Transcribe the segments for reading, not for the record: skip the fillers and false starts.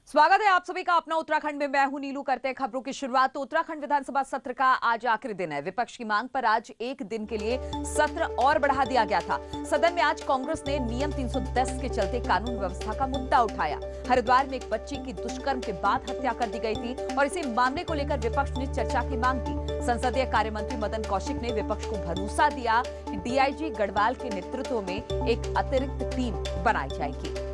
स्वागत है आप सभी का अपना उत्तराखंड में। मैं हूं नीलू। करते हैं खबरों की शुरुआत। तो उत्तराखंड विधानसभा सत्र का आज आखिरी दिन है। विपक्ष की मांग पर आज एक दिन के लिए सत्र और बढ़ा दिया गया था। सदन में आज कांग्रेस ने नियम 310 के चलते कानून व्यवस्था का मुद्दा उठाया। हरिद्वार में एक बच्ची की दुष्कर्म के बाद हत्या कर दी गई थी और इसी मामले को लेकर विपक्ष ने चर्चा की मांग की। संसदीय कार्य मंत्री मदन कौशिक ने विपक्ष को भरोसा दिया कि डीआईजी गढ़वाल के नेतृत्व में एक अतिरिक्त टीम बनाई जाएगी।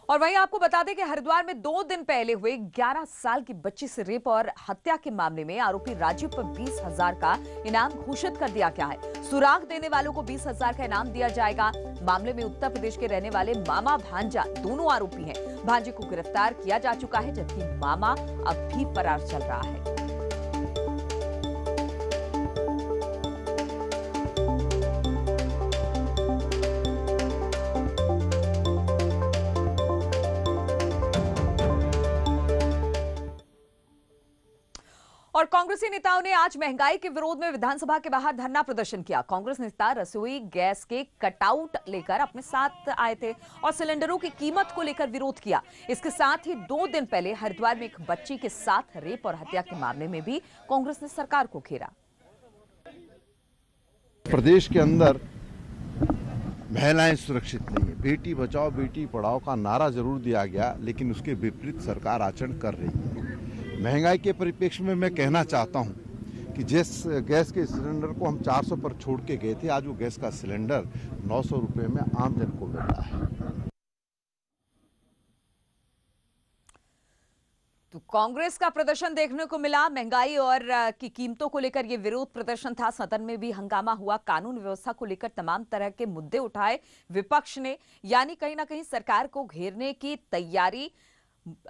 और वहीं आपको बता दें कि हरिद्वार में 2 दिन पहले हुए 11 साल की बच्ची से रेप और हत्या के मामले में आरोपी राजीव पर 20,000 का इनाम घोषित कर दिया गया है। सुराग देने वालों को 20,000 का इनाम दिया जाएगा। मामले में उत्तर प्रदेश के रहने वाले मामा भांजा दोनों आरोपी हैं। भांजे को गिरफ्तार किया जा चुका है जबकि मामा अब भी फरार चल रहा है। और कांग्रेसी नेताओं ने आज महंगाई के विरोध में विधानसभा के बाहर धरना प्रदर्शन किया। कांग्रेस नेता रसोई गैस के कटआउट लेकर अपने साथ आए थे और सिलेंडरों की कीमत को लेकर विरोध किया। इसके साथ ही 2 दिन पहले हरिद्वार में एक बच्ची के साथ रेप और हत्या के मामले में भी कांग्रेस ने सरकार को घेरा। प्रदेश के अंदर महिलाएं सुरक्षित नहीं है। बेटी बचाओ बेटी पढ़ाओ का नारा जरूर दिया गया, लेकिन उसके विपरीत सरकार आचरण कर रही है। महंगाई के परिप्रेक्ष्य में मैं कहना चाहता हूं कि जिस गैस के सिलेंडर को हम 400 पर छोड़ के गए थे, आज वो गैस का सिलेंडर 900 रुपए में आम जन को मिल रहा है। तो कांग्रेस का प्रदर्शन देखने को मिला। महंगाई और की कीमतों को लेकर यह विरोध प्रदर्शन था। सदन में भी हंगामा हुआ। कानून व्यवस्था को लेकर तमाम तरह के मुद्दे उठाए विपक्ष ने, यानी कहीं ना कहीं सरकार को घेरने की तैयारी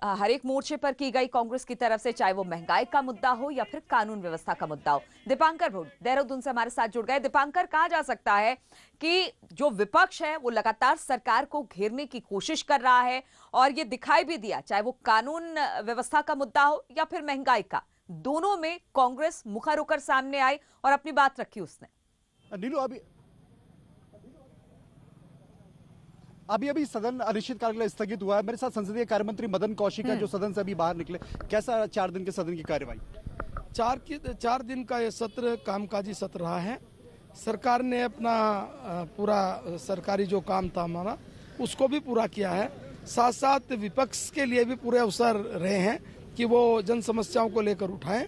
हर एक मोर्चे पर की गई कांग्रेस की तरफ से, चाहे वो महंगाई का मुद्दा हो या फिर कानून व्यवस्था का मुद्दा हो। दीपांकर भोट देहरादून से हमारे साथ जुड़ गए। दीपांकर, कहा जा सकता है कि जो विपक्ष है वो लगातार सरकार को घेरने की कोशिश कर रहा है और ये दिखाई भी दिया, चाहे वो कानून व्यवस्था का मुद्दा हो या फिर महंगाई का, दोनों में कांग्रेस मुखर होकर सामने आई और अपनी बात रखी उसने। नीलू, अभी सदन अनिश्चितकाल के लिए स्थगित हुआ है। मेरे साथ संसदीय कार्य मंत्री मदन कौशिक है जो सदन से अभी बाहर निकले। कैसा 4 दिन के सदन की कार्यवाही? 4 दिन का ये सत्र कामकाजी सत्र रहा है। सरकार ने अपना पूरा सरकारी जो काम था हमारा उसको भी पूरा किया है। साथ साथ विपक्ष के लिए भी पूरे अवसर रहे हैं कि वो जन समस्याओं को लेकर उठाएं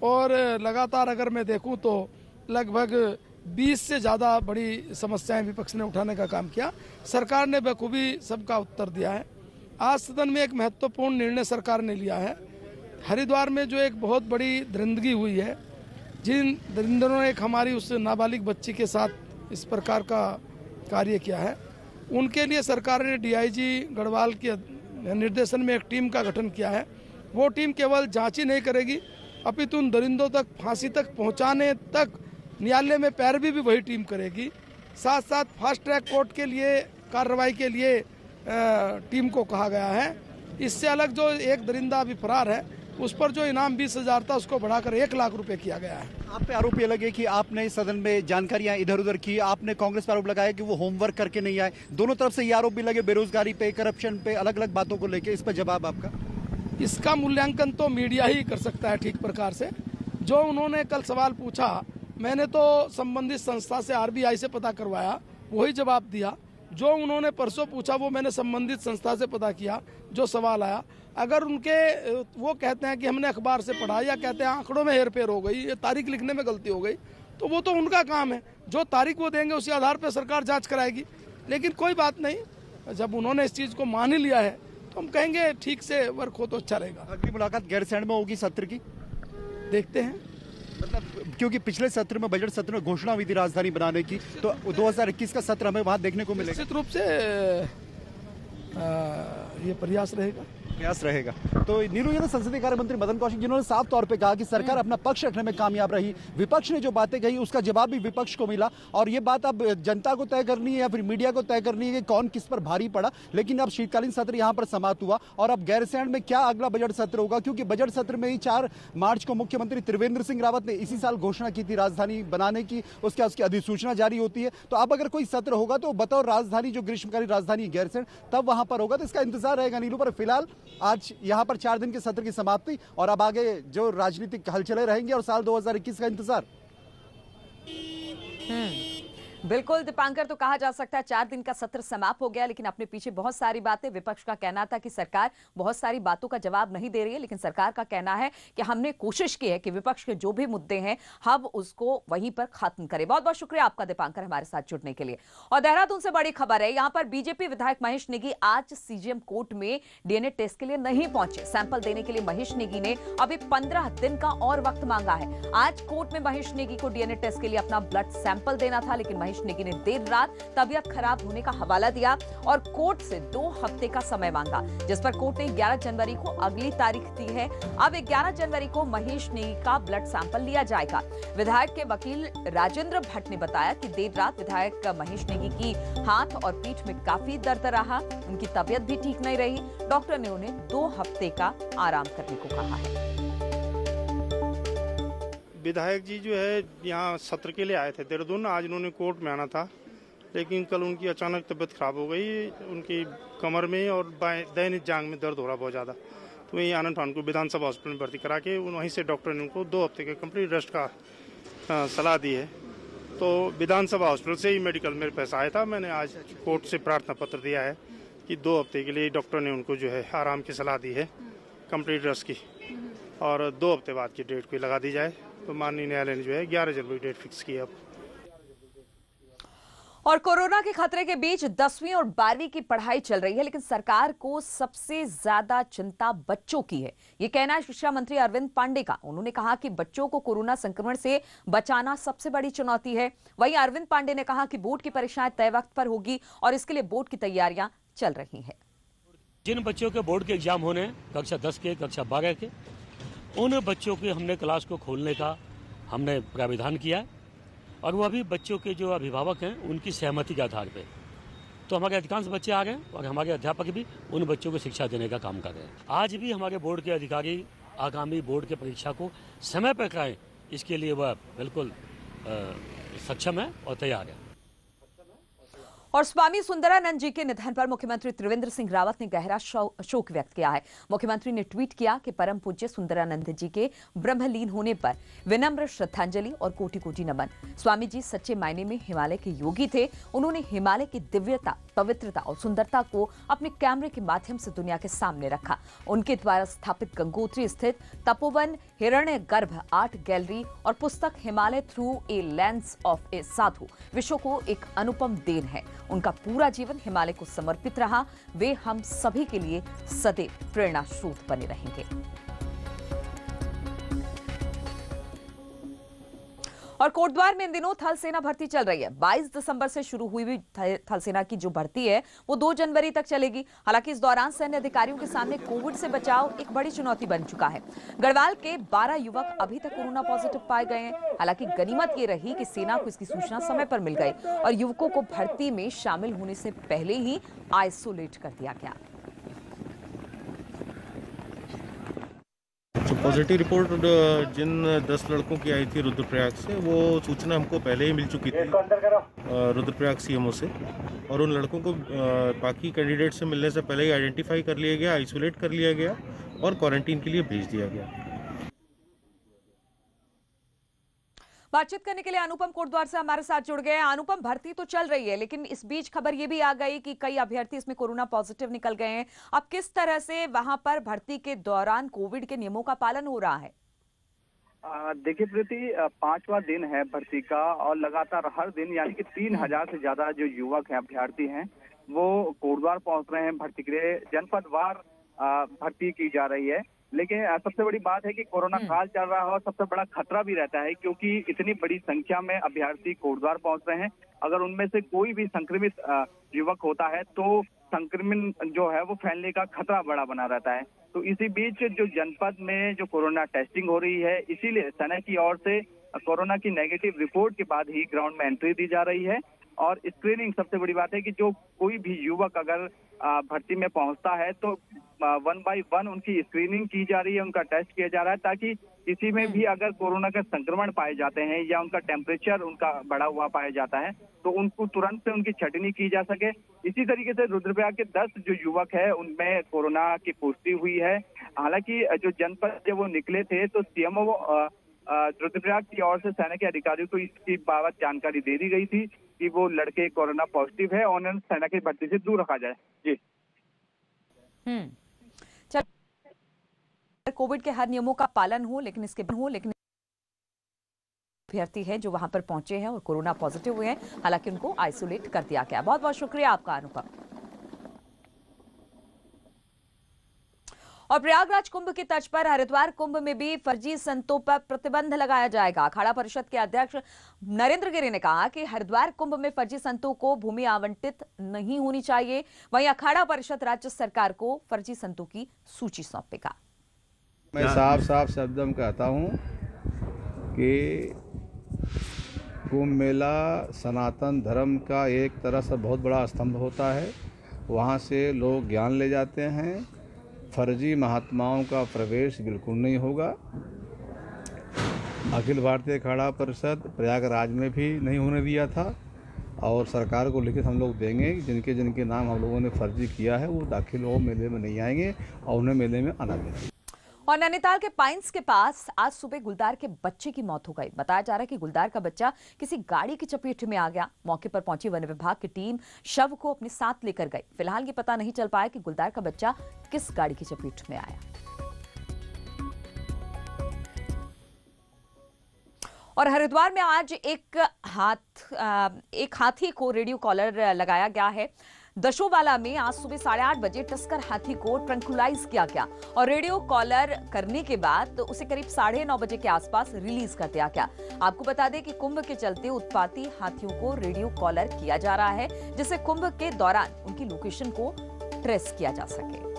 और लगातार अगर मैं देखूं तो लगभग 20 से ज़्यादा बड़ी समस्याएं विपक्ष ने उठाने का काम किया। सरकार ने बखूबी सबका उत्तर दिया है। आज सदन में एक महत्वपूर्ण निर्णय सरकार ने लिया है। हरिद्वार में जो एक बहुत बड़ी दरिंदगी हुई है, जिन दरिंदरों ने एक हमारी उस नाबालिग बच्ची के साथ इस प्रकार का कार्य किया है, उनके लिए सरकार ने डीआईजी गढ़वाल के निर्देशन में एक टीम का गठन किया है। वो टीम केवल जाँच ही नहीं करेगी, अपितु उन दरिंदों तक फांसी तक पहुँचाने तक न्यायालय में पैरवी भी वही टीम करेगी। साथ साथ फास्ट ट्रैक कोर्ट के लिए कार्रवाई के लिए टीम को कहा गया है। इससे अलग जो एक दरिंदा अभी फरार है, उस पर जो इनाम 20,000 था उसको बढ़ाकर 1 लाख रुपए किया गया है। आप पे आरोप ये लगे कि आपने सदन में जानकारियां इधर उधर की। आपने कांग्रेस पर आरोप लगाया कि वो होमवर्क करके नहीं आए। दोनों तरफ से ये आरोप भी लगे, बेरोजगारी पे, करप्शन पे, अलग अलग बातों को लेकर। इस पर जवाब आपका? इसका मूल्यांकन तो मीडिया ही कर सकता है ठीक प्रकार से। जो उन्होंने कल सवाल पूछा, मैंने तो संबंधित संस्था से आरबीआई से पता करवाया, वही जवाब दिया। जो उन्होंने परसों पूछा वो मैंने संबंधित संस्था से पता किया, जो सवाल आया। अगर उनके वो कहते हैं कि हमने अखबार से पढ़ा या कहते हैं आंकड़ों में हेरफेर हो गई, ये तारीख लिखने में गलती हो गई, तो वो तो उनका काम है। जो तारीख वो देंगे उसी आधार पर सरकार जाँच कराएगी। लेकिन कोई बात नहीं, जब उन्होंने इस चीज़ को मान ही लिया है तो हम कहेंगे ठीक से वर्क हो तो अच्छा रहेगा। अगली मुलाकात गैरसैंण में होगी सत्र की? देखते हैं। मतलब क्योंकि पिछले सत्र में, बजट सत्र में घोषणा हुई थी राजधानी बनाने की, तो 2021 का सत्र हमें वहां देखने को मिलेगा। निश्चित रूप से ये प्रयास रहेगा। प्रयास रहेगा। तो नीलू, ये संसदीय कार्य मंत्री मदन कौशिक जिन्होंने साफ तौर पे कहा कि सरकार अपना पक्ष रखने में कामयाब रही, विपक्ष ने जो बातें कही उसका जवाब भी विपक्ष को मिला, और ये बात अब जनता को तय करनी है या फिर मीडिया को तय करनी है कि कौन किस पर भारी पड़ा। लेकिन अब शीतकालीन सत्र यहाँ पर समाप्त हुआ और अब गैरसैंण में क्या अगला बजट सत्र होगा, क्योंकि बजट सत्र में ही 4 मार्च को मुख्यमंत्री त्रिवेंद्र सिंह रावत ने इसी साल घोषणा की थी राजधानी बनाने की, उसकी अधिसूचना जारी होती है। तो अब अगर कोई सत्र होगा तो बतौर राजधानी, जो ग्रीष्मकालीन राजधानी गैरसैंण, तब वहां पर होगा। तो इसका इंतजार रहेगा नीलू। पर फिलहाल आज यहाँ पर 4 दिन के सत्र की समाप्ति और अब आगे जो राजनीतिक हलचलें रहेंगी और साल 2021 का इंतजार। बिल्कुल दीपांकर, तो कहा जा सकता है 4 दिन का सत्र समाप्त हो गया, लेकिन अपने पीछे बहुत सारी बातें। विपक्ष का कहना था कि सरकार बहुत सारी बातों का जवाब नहीं दे रही है, लेकिन सरकार का कहना है कि हमने कोशिश की है कि विपक्ष के जो भी मुद्दे हैं हम उसको वहीं पर खत्म करें। बहुत बहुत शुक्रिया आपका दीपांकर हमारे साथ जुड़ने के लिए। और देहरादून से बड़ी खबर है, यहां पर बीजेपी विधायक महेश नेगी आज सीजीएम कोर्ट में डीएनए टेस्ट के लिए नहीं पहुंचे। सैंपल देने के लिए महेश नेगी ने अभी 15 दिन का और वक्त मांगा है। आज कोर्ट में महेश नेगी को डीएनए टेस्ट के लिए अपना ब्लड सैंपल देना था, लेकिन महेश नेगी ने देर रात तबीयत खराब होने का हवाला दिया और कोर्ट से 2 हफ्ते का समय मांगा, जिस पर कोर्ट ने 11 जनवरी को अगली तारीख दी है। अब 11 जनवरी को महेश नेगी का ब्लड सैंपल लिया जाएगा। विधायक के वकील राजेंद्र भट्ट ने बताया कि देर रात विधायक महेश नेगी की हाथ और पीठ में काफी दर्द रहा, उनकी तबीयत भी ठीक नहीं रही। डॉक्टर ने उन्हें 2 हफ्ते का आराम करने को कहा है। विधायक जी जो है यहाँ सत्र के लिए आए थे देहरादून, आज उन्होंने कोर्ट में आना था, लेकिन कल उनकी अचानक तबीयत खराब हो गई। उनकी कमर में और दाहिनी जांघ में दर्द हो रहा बहुत ज़्यादा, तो वहीं आनंद फान को विधानसभा हॉस्पिटल में भर्ती करा के वहीं से डॉक्टर ने उनको 2 हफ्ते के कंप्लीट रेस्ट का सलाह दी है। तो विधानसभा हॉस्पिटल से ही मेडिकल मेरे पास आया था, मैंने आज कोर्ट से प्रार्थना पत्र दिया है कि 2 हफ्ते के लिए डॉक्टर ने उनको जो है आराम की सलाह दी है, कंप्लीट रेस्ट की, और 2 हफ्ते बाद की डेट कोई लगा दी जाए। तो माननीय न्यायालय ने जो है 11 जनवरी डेट फिक्स की है। अब और कोरोना के खतरे के बीच 10वीं और 12वीं की पढ़ाई चल रही है, लेकिन सरकार को सबसे ज्यादा चिंता बच्चों की है। ये कहना है शिक्षा मंत्री अरविंद पांडे का। उन्होंने कहा कि बच्चों को कोरोना संक्रमण से बचाना सबसे बड़ी चुनौती है। वहीं अरविंद पांडे ने कहा कि बोर्ड की परीक्षाएं तय वक्त पर होगी और इसके लिए बोर्ड की तैयारियां चल रही हैं। जिन बच्चों के बोर्ड के एग्जाम होने कक्षा 10 के, कक्षा 12 के, उन बच्चों के हमने क्लास को खोलने का हमने प्राविधान किया है, और वह भी बच्चों के जो अभिभावक हैं उनकी सहमति के आधार पे। तो हमारे अधिकांश बच्चे आ गए और हमारे अध्यापक भी उन बच्चों को शिक्षा देने का काम कर रहे हैं। आज भी हमारे बोर्ड के अधिकारी आगामी बोर्ड की परीक्षा को समय पर कराएं, इसके लिए वह बिल्कुल सक्षम है और तैयार है। और स्वामी सुंदरानंद जी के निधन पर मुख्यमंत्री त्रिवेंद्र सिंह रावत ने गहरा शोक व्यक्त किया है। मुख्यमंत्री ने ट्वीट किया कि परम पूज्य सुंदरानंद जी के ब्रह्मलीन होने पर विनम्र श्रद्धांजलि और कोटि कोटि नमन। स्वामी जी सच्चे मायने में हिमालय के योगी थे। उन्होंने हिमालय की दिव्यता, पवित्रता और सुंदरता को अपने कैमरे के माध्यम से दुनिया के सामने रखा। उनके द्वारा स्थापित गंगोत्री स्थित तपोवन, हिरण्य गर्भ आर्ट गैलरी और पुस्तक Himalaya through a lens of a sadhu विश्व को एक अनुपम देन है। उनका पूरा जीवन हिमालय को समर्पित रहा। वे हम सभी के लिए सदैव प्रेरणा स्रोत बने रहेंगे। और कोटद्वार में इन दिनों थल सेना भर्ती चल रही है। 22 दिसंबर से शुरू हुई थल सेना की जो भर्ती है वो 2 जनवरी तक चलेगी। हालांकि इस दौरान सैन्य अधिकारियों के सामने कोविड से बचाव एक बड़ी चुनौती बन चुका है। गढ़वाल के 12 युवक अभी तक कोरोना पॉजिटिव पाए गए हैं। हालांकि गनीमत ये रही कि सेना को इसकी सूचना समय पर मिल गई और युवकों को भर्ती में शामिल होने से पहले ही आइसोलेट कर दिया गया। जो पॉजिटिव रिपोर्ट जिन 10 लड़कों की आई थी रुद्रप्रयाग से, वो सूचना हमको पहले ही मिल चुकी थी रुद्रप्रयाग सीएमओ से, और उन लड़कों को बाकी कैंडिडेट से मिलने से पहले ही आइडेंटिफाई कर लिया गया, आइसोलेट कर लिया गया और क्वारंटीन के लिए भेज दिया गया। बातचीत करने के लिए अनुपम कोटद्वार से हमारे साथ जुड़ गए हैं। अनुपम, भर्ती तो चल रही है, लेकिन इस बीच खबर ये भी आ गई कि कई अभ्यर्थी इसमें कोरोना पॉजिटिव निकल गए हैं। अब किस तरह से वहां पर भर्ती के दौरान कोविड के नियमों का पालन हो रहा है? देखिए प्रीति, 5वां दिन है भर्ती का और लगातार हर दिन यानी कि 3000 से ज्यादा जो युवक हैं, अभ्यर्थी हैं, वो कोटद्वार पहुंच रहे हैं भर्ती के लिए। जनपदवार भर्ती की जा रही है, लेकिन सबसे बड़ी बात है कि कोरोना काल चल रहा है और सबसे बड़ा खतरा भी रहता है, क्योंकि इतनी बड़ी संख्या में अभ्यर्थी कोटद्वार पहुंच रहे हैं। अगर उनमें से कोई भी संक्रमित युवक होता है तो संक्रमण जो है वो फैलने का खतरा बड़ा बना रहता है। तो इसी बीच जो जनपद में जो कोरोना टेस्टिंग हो रही है, इसीलिए सेना की ओर से कोरोना की नेगेटिव रिपोर्ट के बाद ही ग्राउंड में एंट्री दी जा रही है। और स्क्रीनिंग सबसे बड़ी बात है कि जो कोई भी युवक अगर भर्ती में पहुंचता है तो 1 बाय 1 उनकी स्क्रीनिंग की जा रही है, उनका टेस्ट किया जा रहा है, ताकि किसी में भी अगर कोरोना का संक्रमण पाए जाते हैं या उनका टेम्परेचर उनका बढ़ा हुआ पाया जाता है तो उनको तुरंत से उनकी छटनी की जा सके। इसी तरीके से रुद्रप्रयाग के 10 जो युवक है उनमें कोरोना की पुष्टि हुई है। हालांकि जो जनपद जब वो निकले थे तो सीएमओ रुद्रप्रयाग की ओर से सेना के अधिकारियों को इसकी बाबत जानकारी दे दी गई थी कि वो लड़के कोरोना पॉजिटिव है और उन्हें सेना की भर्ती से दूर रखा जाए। जी कोविड के हर नियमों का पालन हो, लेकिन अभ्यर्थी हैं जो वहां पर पहुंचे हैं और कोरोना पॉजिटिव हुए हैं, हालांकि उनको आइसोलेट कर दिया गया। बहुत बहुत शुक्रिया आपका अनुपम। और प्रयागराज कुंभ की तर्ज पर हरिद्वार कुंभ में भी फर्जी संतों पर प्रतिबंध लगाया जाएगा। अखाड़ा परिषद के अध्यक्ष नरेंद्र गिरि ने कहा कि हरिद्वार कुंभ में फर्जी संतों को भूमि आवंटित नहीं होनी चाहिए। वहीं अखाड़ा परिषद राज्य सरकार को फर्जी संतों की सूची सौंपेगा। मैं साफ शब्दों में कहता हूं कि कुंभ मेला सनातन धर्म का एक तरह से बहुत बड़ा स्तंभ होता है। वहां से लोग ज्ञान ले जाते हैं। फर्जी महात्माओं का प्रवेश बिल्कुल नहीं होगा। अखिल भारतीय अखाड़ा परिषद प्रयागराज में भी नहीं होने दिया था और सरकार को लिखित हम लोग देंगे जिनके जिनके नाम हम लोगों ने फर्जी किया है वो दाखिल हो मेले में नहीं आएंगे और उन्हें मेले में आना देंगे। और नैनीताल के पाइंस के पास आज सुबह गुलदार के बच्चे की मौत हो गई। बताया जा रहा है कि गुलदार का बच्चा किसी गाड़ी की चपेट में आ गया। मौके पर पहुंची वन विभाग की टीम शव को अपने साथ लेकर गई। फिलहाल ये पता नहीं चल पाया कि गुलदार का बच्चा किस गाड़ी की चपेट में आया। और हरिद्वार में आज एक हाथी को रेडियो कॉलर लगाया गया है। दशोवाला में आज सुबह 8:30 बजे टस्कर हाथी को ट्रंकुलाइज किया गया और रेडियो कॉलर करने के बाद उसे करीब 9:30 बजे के आसपास रिलीज कर दिया गया। आपको बता दें कि कुंभ के चलते उत्पाती हाथियों को रेडियो कॉलर किया जा रहा है, जिससे कुंभ के दौरान उनकी लोकेशन को ट्रेस किया जा सके।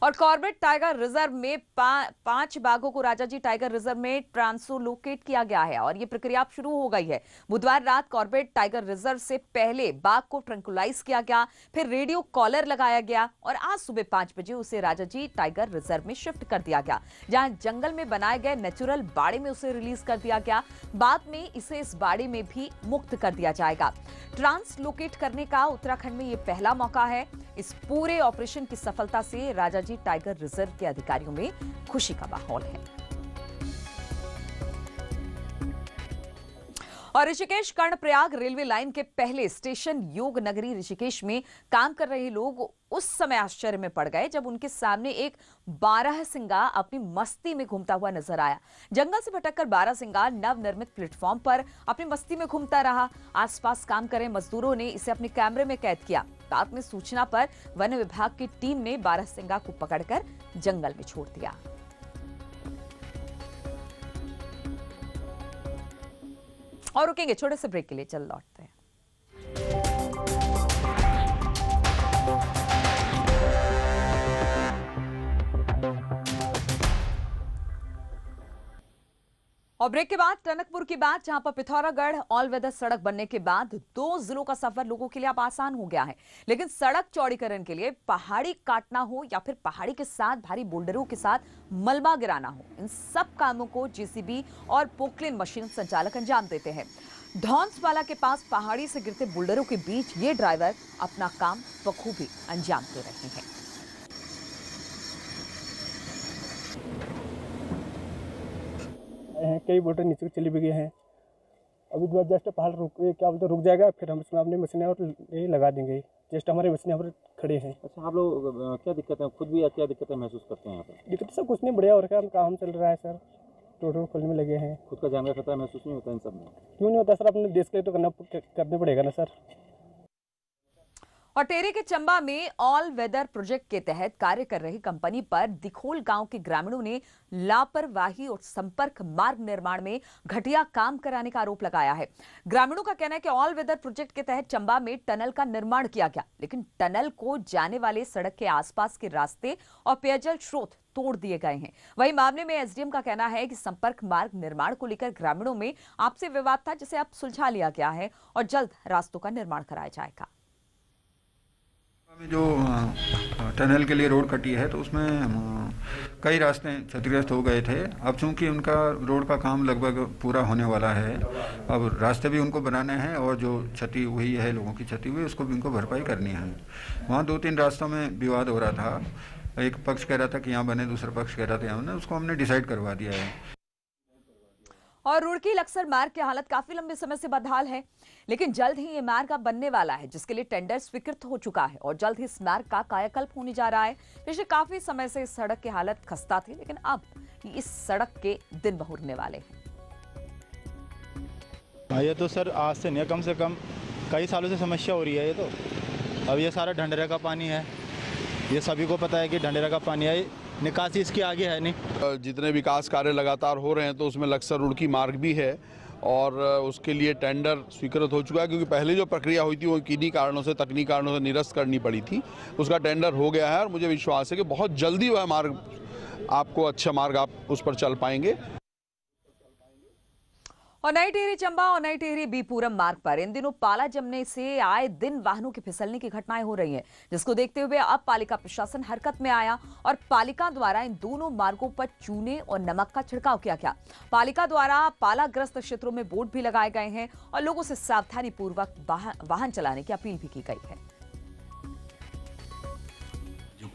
और कॉर्बेट टाइगर रिजर्व में 5 बाघों को राजाजी टाइगर रिजर्व में ट्रांसलोकेट किया गया है और ये प्रक्रिया अब शुरू हो गई है। बुधवार रात कॉर्बेट टाइगर रिजर्व से पहले बाघ को ट्रंकुलाइज किया गया, फिर रेडियो कॉलर लगाया गया और आज सुबह 5 बजे उसे राजाजी टाइगर रिजर्व में शिफ्ट कर दिया गया, जहां जंगल में बनाए गए नेचुरल बाड़े में उसे रिलीज कर दिया गया। बाद में इसे इस बाड़े में भी मुक्त कर दिया जाएगा। ट्रांसलोकेट करने का उत्तराखंड में यह पहला मौका है। इस पूरे ऑपरेशन की सफलता से राजाजी टाइगर रिजर्व के अधिकारियों में खुशी का माहौल है। और ऋषिकेश कर्णप्रयाग रेलवे लाइन के पहले स्टेशन योग नगरी ऋषिकेश में काम कर रहे लोग उस समय आश्चर्य में पड़ गए जब उनके सामने एक बारहसिंगा अपनी मस्ती में घूमता हुआ नजर आया। जंगल से भटककर बारहसिंगा नवनिर्मित प्लेटफॉर्म पर अपनी मस्ती में घूमता रहा। आसपास काम कर रहे मजदूरों ने इसे अपने कैमरे में कैद किया। रात में सूचना पर वन विभाग की टीम ने बारहसिंगा को पकड़कर जंगल में छोड़ दिया। और रुकेंगे छोटे से ब्रेक के लिए, चल लौटते हैं। और ब्रेक के बाद टनकपुर की बात, जहां पर पिथौरागढ़ ऑल वेदर सड़क बनने के बाद 2 जिलों का सफर लोगों के लिए अब आसान हो गया है। लेकिन सड़क चौड़ीकरण के लिए पहाड़ी काटना हो या फिर पहाड़ी के साथ भारी बोल्डरों के साथ मलबा गिराना हो, इन सब कामों को जेसीबी और पोकलेन मशीन संचालक अंजाम देते हैं। धौंसवाला के पास पहाड़ी से गिरते बोल्डरों के बीच ये ड्राइवर अपना काम बखूबी अंजाम दे रहे हैं। कई बोल्डर नीचे चले भी गए हैं। अभी जस्ट पहाड़ रुक जाएगा, फिर हम इसमें अपनी मशीनें और ये लगा देंगे। जस्ट हमारे मशीनें पर खड़े हैं। अच्छा, आप लोग क्या दिक्कत है, खुद भी क्या दिक्कतें महसूस करते हैं यहाँ पर? दिक्कत सब कुछ नहीं, बढ़िया हो रहा है, काम चल रहा है सर। टोटल खोलने में लगे हैं। खुद का जान का खतरा महसूस नहीं होता इन सब में? क्यों नहीं होता सर, अपने देश के लिए तो करना पड़ेगा ना सर। और टेहरी के चंबा में ऑल वेदर प्रोजेक्ट के तहत कार्य कर रही कंपनी पर दिखोल गांव के ग्रामीणों ने लापरवाही और संपर्क मार्ग निर्माण में घटिया काम कराने का आरोप लगाया है। ग्रामीणों का कहना है कि ऑल वेदर प्रोजेक्ट के तहत चंबा में टनल का निर्माण किया गया, लेकिन टनल को जाने वाले सड़क के आसपास के रास्ते और पेयजल स्रोत तोड़ दिए गए हैं। वहीं मामले में एसडीएम का कहना है कि संपर्क मार्ग निर्माण को लेकर ग्रामीणों में आपसी विवाद था, जिसे अब सुलझा लिया गया है और जल्द रास्तों का निर्माण कराया जाएगा। जो टनल के लिए रोड कटी है तो उसमें कई रास्ते क्षतिग्रस्त हो गए थे। अब चूंकि उनका रोड का काम लगभग पूरा होने वाला है, अब रास्ते भी उनको बनाने हैं और जो क्षति हुई है, लोगों की क्षति हुई, उसको भी उनको भरपाई करनी है। वहाँ 2-3 रास्तों में विवाद हो रहा था। एक पक्ष कह रहा था कि यहाँ बने, दूसरा पक्ष कह रहा था यहाँ बने। उसको हमने डिसाइड करवा दिया है। और रुड़की लक्सर मार्ग की हालत काफी लंबे समय से बदहाल है, लेकिन जल्द ही ये मार्ग अब बनने वाला है, जिसके लिए टेंडर स्वीकृत हो चुका है और जल्द ही इस मार्ग का कायाकल्प होने जा रहा है। पिछले काफी समय से इस सड़क की हालत खस्ता थी, लेकिन अब इस सड़क के दिन बहुरने वाले हैं। ये तो सर आज से नहीं, कम से कम कई सालों से समस्या हो रही है। ये तो अब ये सारा ढंडरे का पानी है, ये सभी को पता है कि ढंडरे का पानी है, निकासी इसकी आगे है नहीं। जितने विकास कार्य लगातार हो रहे हैं तो उसमें लक्सर रुड़की मार्ग भी है और उसके लिए टेंडर स्वीकृत हो चुका है, क्योंकि पहले जो प्रक्रिया हुई थी वो किन्हीं कारणों से, तकनीकी कारणों से निरस्त करनी पड़ी थी। उसका टेंडर हो गया है और मुझे विश्वास है कि बहुत जल्दी वह मार्ग आपको, अच्छा मार्ग आप उस पर चल पाएंगे। और नई टिहरी चंबा और नई टिहरी बीपुरम मार्ग पर इन दिनों पाला जमने से आए दिन वाहनों के फिसलने की घटनाएं हो रही हैं, जिसको देखते हुए अब पालिका प्रशासन हरकत में आया और पालिका द्वारा इन दोनों मार्गों पर चूने और नमक का छिड़काव किया गया। पालिका द्वारा पालाग्रस्त क्षेत्रों में बोर्ड भी लगाए गए हैं और लोगों से सावधानी पूर्वक वाहन चलाने की अपील भी की गई है।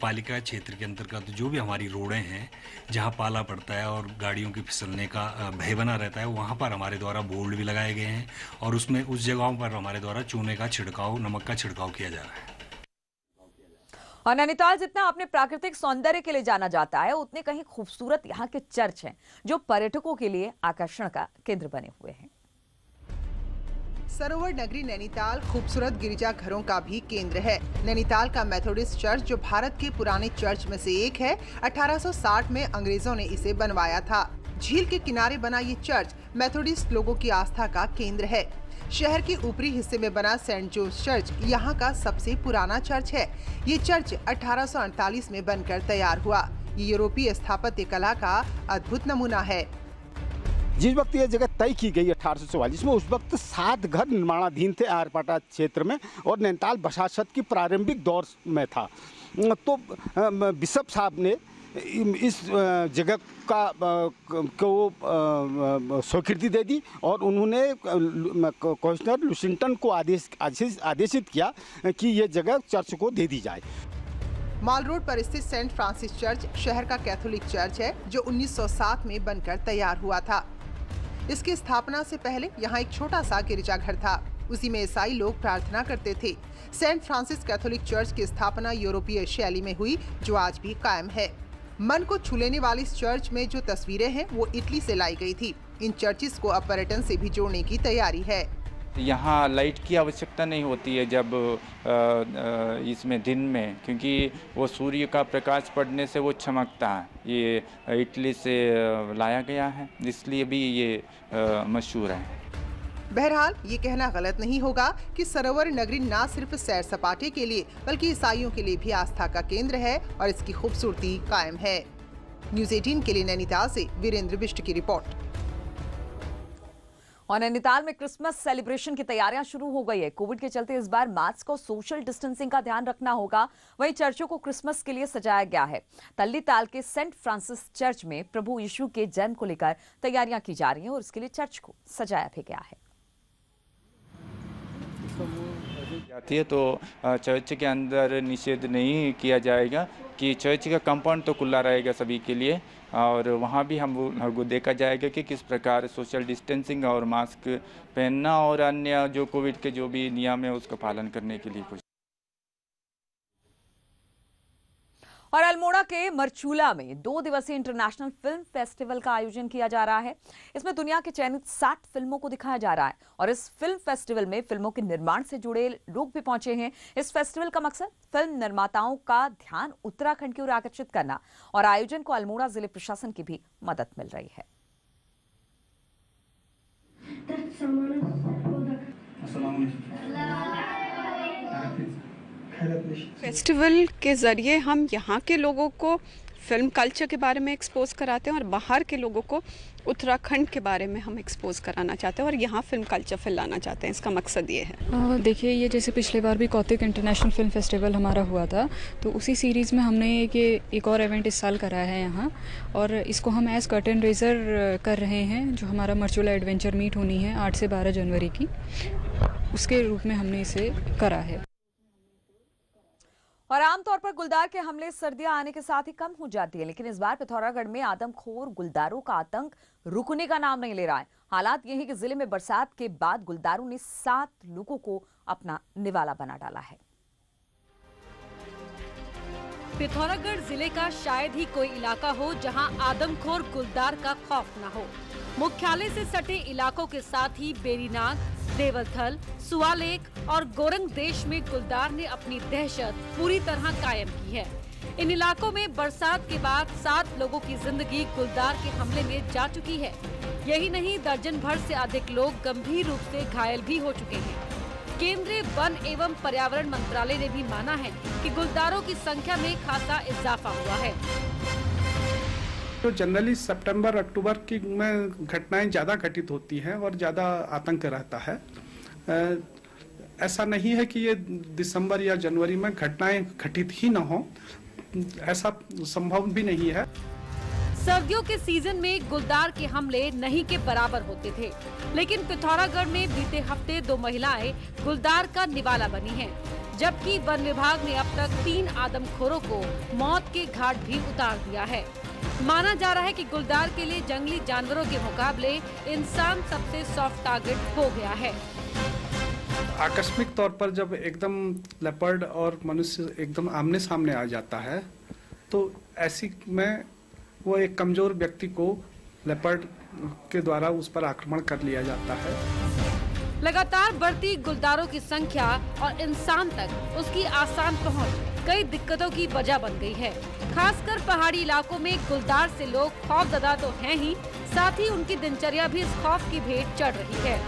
पालिका क्षेत्र के अंतर्गत जो भी हमारी रोडें हैं, जहां पाला पड़ता है और गाड़ियों के फिसलने का भय बना रहता है, वहां पर हमारे द्वारा बोर्ड भी लगाए गए हैं और उसमें उस जगहों पर हमारे द्वारा चूने का छिड़काव, नमक का छिड़काव किया जा रहा है। और नैनीताल जितना अपने प्राकृतिक सौंदर्य के लिए जाना जाता है, उतने कहीं खूबसूरत यहाँ के चर्च हैं, जो पर्यटकों के लिए आकर्षण का केंद्र बने हुए हैं। सरोवर नगरी नैनीताल खूबसूरत गिरजा घरों का भी केंद्र है। नैनीताल का मेथोडिस्ट चर्च, जो भारत के पुराने चर्च में से एक है, 1860 में अंग्रेजों ने इसे बनवाया था। झील के किनारे बना ये चर्च मेथोडिस्ट लोगों की आस्था का केंद्र है। शहर के ऊपरी हिस्से में बना सेंट जोस चर्च यहाँ का सबसे पुराना चर्च है। ये चर्च 1848 में बनकर तैयार हुआ। ये यूरोपीय स्थापत्य कला का अद्भुत नमूना है। जिस वक्त ये जगह तय की गई 1844 में, उस वक्त 7 घर निर्माणाधीन थे आरपाटा क्षेत्र में और नैनीताल बसासत की प्रारंभिक दौर में था। तो बिशप साहब ने इस जगह को स्वीकृति दे दी और उन्होंने कमिश्नर लुशिंगटन को आदेशित किया कि ये जगह चर्च को दे दी जाए। मॉल रोड पर स्थित सेंट फ्रांसिस चर्च शहर का कैथोलिक चर्च है, जो 1907 में बनकर तैयार हुआ था। इसकी स्थापना से पहले यहाँ एक छोटा सा गिरजाघर था, उसी में ईसाई लोग प्रार्थना करते थे। सेंट फ्रांसिस कैथोलिक चर्च की स्थापना यूरोपीय शैली में हुई, जो आज भी कायम है। मन को छू लेने वाली इस चर्च में जो तस्वीरें हैं, वो इटली से लाई गई थी। इन चर्चिस को अब पर्यटन से भी जोड़ने की तैयारी है। यहाँ लाइट की आवश्यकता नहीं होती है जब इसमें दिन में, क्योंकि वो सूर्य का प्रकाश पड़ने से वो चमकता है। ये इटली से लाया गया है, इसलिए भी ये मशहूर है। बहरहाल ये कहना गलत नहीं होगा कि सरोवर नगरी न सिर्फ सैर सपाटे के लिए बल्कि ईसाइयों के लिए भी आस्था का केंद्र है और इसकी खूबसूरती कायम है। न्यूज़ 18 के लिए नैनीताल से वीरेंद्र बिष्ट की रिपोर्ट। और नैनीताल में क्रिसमस सेलिब्रेशन की तैयारियां शुरू हो गई है। कोविड के चलते इस बार मास्क और सोशल डिस्टेंसिंग का ध्यान रखना होगा। वहीं चर्चों को क्रिसमस के लिए सजाया गया है। तल्लीताल के सेंट फ्रांसिस चर्च में प्रभु यीशु के जन्म को लेकर तैयारियां की जा रही हैं और इसके लिए चर्च को सजाया भी गया है। जाती है तो चर्च के अंदर निषेध नहीं किया जाएगा, कि चर्च का कंपाउंड तो खुला रहेगा सभी के लिए, और वहाँ भी हमको देखा जाएगा कि किस प्रकार सोशल डिस्टेंसिंग और मास्क पहनना और अन्य जो कोविड के जो भी नियम है उसका पालन करने के लिए कुछ। और अल्मोड़ा के मरचूला में 2 दिवसीय इंटरनेशनल फिल्म फेस्टिवल का आयोजन किया जा रहा है। इसमें दुनिया के चयनित 60 फिल्मों को दिखाया जा रहा है और इस फिल्म फेस्टिवल में फिल्मों के निर्माण से जुड़े लोग भी पहुंचे हैं। इस फेस्टिवल का मकसद फिल्म निर्माताओं का ध्यान उत्तराखंड की ओर आकर्षित करना और आयोजन को अल्मोड़ा जिले प्रशासन की भी मदद मिल रही है। फेस्टिवल के ज़रिए हम यहाँ के लोगों को फिल्म कल्चर के बारे में एक्सपोज कराते हैं और बाहर के लोगों को उत्तराखंड के बारे में हम एक्सपोज कराना चाहते हैं और यहाँ फिल्म कल्चर फैलाना चाहते हैं। इसका मकसद ये है। देखिए, ये जैसे पिछले बार भी कौतिक इंटरनेशनल फिल्म फेस्टिवल हमारा हुआ था, तो उसी सीरीज़ में हमने एक और इवेंट इस साल कराया है यहाँ, और इसको हम एज कर्टन रेजर कर रहे हैं। जो हमारा मरचूला एडवेंचर मीट होनी है 8 से 12 जनवरी की, उसके रूप में हमने इसे करा है। और आमतौर पर गुलदार के हमले सर्दियां आने के साथ ही कम हो जाती है, लेकिन इस बार पिथौरागढ़ में आदमखोर गुलदारों का आतंक रुकने का नाम नहीं ले रहा है। हालात ये है कि जिले में बरसात के बाद गुलदारों ने 7 लोगों को अपना निवाला बना डाला है। पिथौरागढ़ जिले का शायद ही कोई इलाका हो जहां आदमखोर गुलदार का खौफ न हो। मुख्यालय से सटे इलाकों के साथ ही बेरीनाग, देवलथल, सुवालेक और गोरंग देश में गुलदार ने अपनी दहशत पूरी तरह कायम की है। इन इलाकों में बरसात के बाद 7 लोगों की जिंदगी गुलदार के हमले में जा चुकी है। यही नहीं, दर्जन भर से अधिक लोग गंभीर रूप से घायल भी हो चुके हैं। केंद्रीय वन एवं पर्यावरण मंत्रालय ने भी माना है कि गुलदारों की संख्या में खासा इजाफा हुआ है। तो जनरली सितंबर अक्टूबर की में घटनाएं ज़्यादा घटित होती हैं और ज़्यादा आतंक रहता है। ऐसा नहीं है कि ये दिसंबर या जनवरी में घटनाएं घटित ही न हो, ऐसा संभव भी नहीं है। सर्दियों के सीजन में गुलदार के हमले नहीं के बराबर होते थे, लेकिन पिथौरागढ़ में बीते हफ्ते 2 महिलाएं गुलदार का निवाला बनी हैं, जबकि वन विभाग ने अब तक 3 आदमखोरों को मौत के घाट भी उतार दिया है। माना जा रहा है कि गुलदार के लिए जंगली जानवरों के मुकाबले इंसान सबसे सॉफ्ट टारगेट हो गया है। आकस्मिक तौर पर जब एकदम लेपर्ड और मनुष्य एकदम आमने सामने आ जाता है, तो ऐसी में वो एक कमजोर व्यक्ति को लेपर्ड के द्वारा उस पर आक्रमण कर लिया जाता है। लगातार बढ़ती गुलदारों की संख्या और इंसान तक उसकी आसान पहुंच कई दिक्कतों की वजह बन गई है। खासकर पहाड़ी इलाकों में गुलदार से लोग खौफजदा तो हैं ही, साथ ही उनकी दिनचर्या भी इस खौफ की भेंट चढ़ रही है।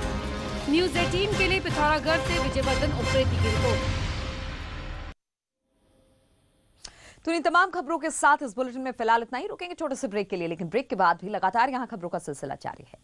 न्यूज़ 18 के लिए पिथौरागढ़ से विजयवर्धन उप्रेती की रिपोर्ट। तो इन तमाम खबरों के साथ इस बुलेटिन में फिलहाल इतना ही। रुकेंगे छोटे से ब्रेक के लिए, लेकिन ब्रेक के बाद भी लगातार यहाँ खबरों का सिलसिला जारी है।